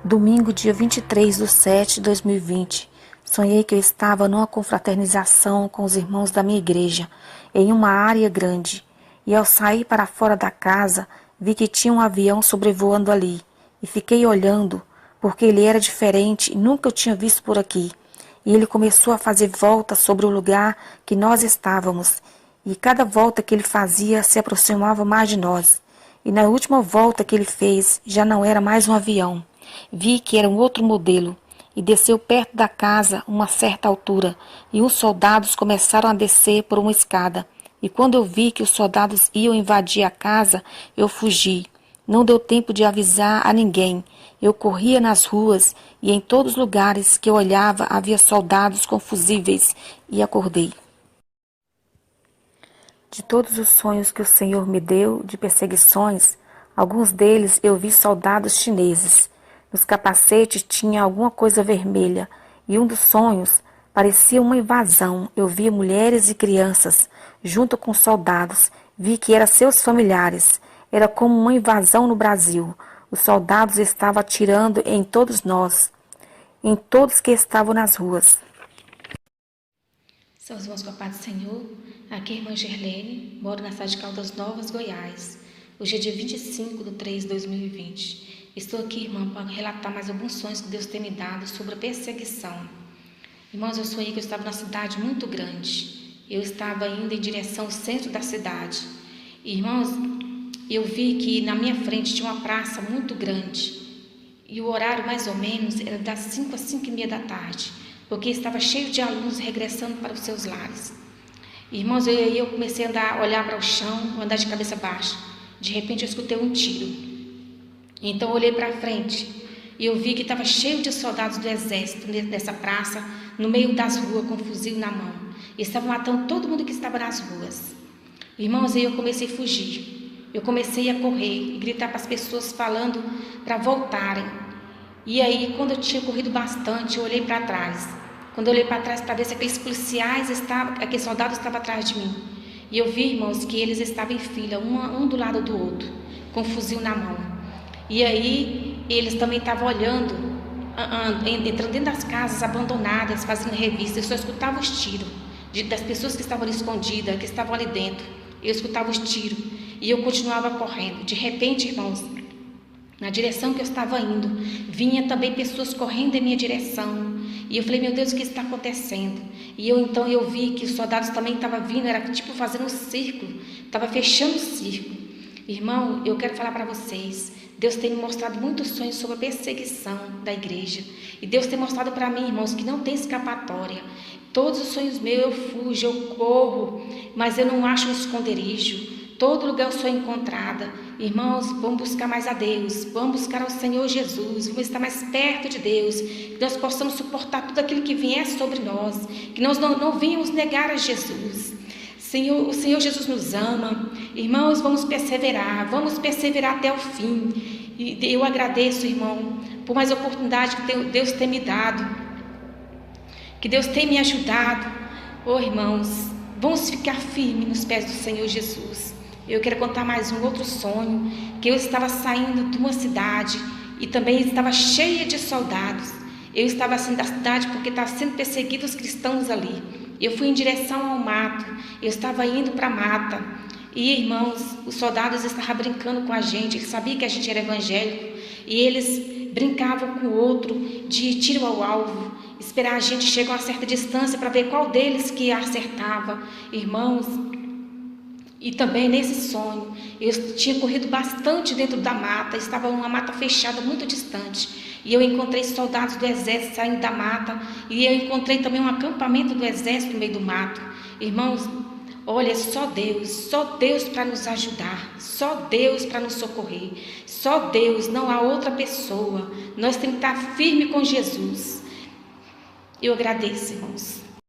Domingo, dia 23/7/2020, sonhei que eu estava numa confraternização com os irmãos da minha igreja, em uma área grande, e ao sair para fora da casa, vi que tinha um avião sobrevoando ali, e fiquei olhando, porque ele era diferente e nunca eu tinha visto por aqui. E ele começou a fazer voltas sobre o lugar que nós estávamos, e cada volta que ele fazia se aproximava mais de nós. E na última volta que ele fez, já não era mais um avião. Vi que era um outro modelo, e desceu perto da casa uma certa altura, e uns soldados começaram a descer por uma escada. E quando eu vi que os soldados iam invadir a casa, eu fugi. Não deu tempo de avisar a ninguém. Eu corria nas ruas, e em todos os lugares que eu olhava havia soldados com fuzíveis, e acordei. De todos os sonhos que o Senhor me deu de perseguições, alguns deles eu vi soldados chineses. Nos capacetes tinha alguma coisa vermelha, e um dos sonhos parecia uma invasão. Eu via mulheres e crianças junto com soldados. Vi que eram seus familiares. Era como uma invasão no Brasil. Os soldados estavam atirando em todos nós, em todos que estavam nas ruas. São os irmãos com a paz do Senhor. Aqui é a irmã Gerlene, moro na cidade de Caldas Novas, Goiás. Hoje é dia 25/3/2020. Estou aqui, irmã, para relatar mais alguns sonhos que Deus tem me dado sobre a perseguição. Irmãos, eu sonhei que eu estava numa cidade muito grande. Eu estava indo em direção ao centro da cidade. Irmãos, eu vi que na minha frente tinha uma praça muito grande. E o horário mais ou menos era das 5 às 5:30 da tarde, porque estava cheio de alunos regressando para os seus lares. Irmãos, eu comecei a olhar para o chão, andar de cabeça baixa. De repente eu escutei um tiro. Então eu olhei para frente e eu vi que estava cheio de soldados do exército nessa praça, no meio das ruas, com um fuzil na mão. E estavam matando todo mundo que estava nas ruas. Irmãos, aí eu comecei a fugir. Eu comecei a correr e gritar para as pessoas falando para voltarem. E aí, quando eu tinha corrido bastante, eu olhei para trás. Quando eu olhei para trás para ver se aqueles aqueles soldados estavam atrás de mim. E eu vi, irmãos, que eles estavam em fila, um do lado do outro, com um fuzil na mão. E aí, eles também estavam olhando, entrando dentro das casas abandonadas, fazendo revista. Eu só escutava os tiros das pessoas que estavam ali escondidas, que estavam ali dentro. Eu escutava os tiros e eu continuava correndo. De repente, irmãos, na direção que eu estava indo, vinha também pessoas correndo em minha direção. E eu falei, meu Deus, o que está acontecendo? E então eu vi que os soldados também estavam vindo, era tipo fazendo um círculo, estava fechando o círculo. Irmão, eu quero falar para vocês, Deus tem me mostrado muitos sonhos sobre a perseguição da igreja. E Deus tem mostrado para mim, irmãos, que não tem escapatória. Todos os sonhos meus eu fujo, eu corro, mas eu não acho um esconderijo. Todo lugar eu sou encontrada. Irmãos, vamos buscar mais a Deus, vamos buscar ao Senhor Jesus, vamos estar mais perto de Deus, que nós possamos suportar tudo aquilo que vier sobre nós, que nós não venhamos negar a Jesus. O Senhor Jesus nos ama. Irmãos, vamos perseverar até o fim. E eu agradeço, irmão, por mais oportunidade que Deus tem me dado, que Deus tem me ajudado. Oh, irmãos, vamos ficar firmes nos pés do Senhor Jesus. Eu quero contar mais um outro sonho, que eu estava saindo de uma cidade e também estava cheia de soldados. Eu estava saindo da cidade porque estavam sendo perseguidos os cristãos ali. Eu fui em direção ao mato, eu estava indo para a mata. E, irmãos, os soldados estavam brincando com a gente, eles sabiam que a gente era evangélico. E eles brincavam com o outro de tiro ao alvo, esperar a gente chegar a uma certa distância para ver qual deles que acertava. Irmãos, e também nesse sonho, eu tinha corrido bastante dentro da mata, estava uma mata fechada muito distante. E eu encontrei soldados do exército saindo da mata, e eu encontrei também um acampamento do exército no meio do mato. Irmãos, olha, só Deus para nos ajudar, só Deus para nos socorrer, só Deus, não há outra pessoa. Nós temos que estar firme com Jesus. Eu agradeço, irmãos.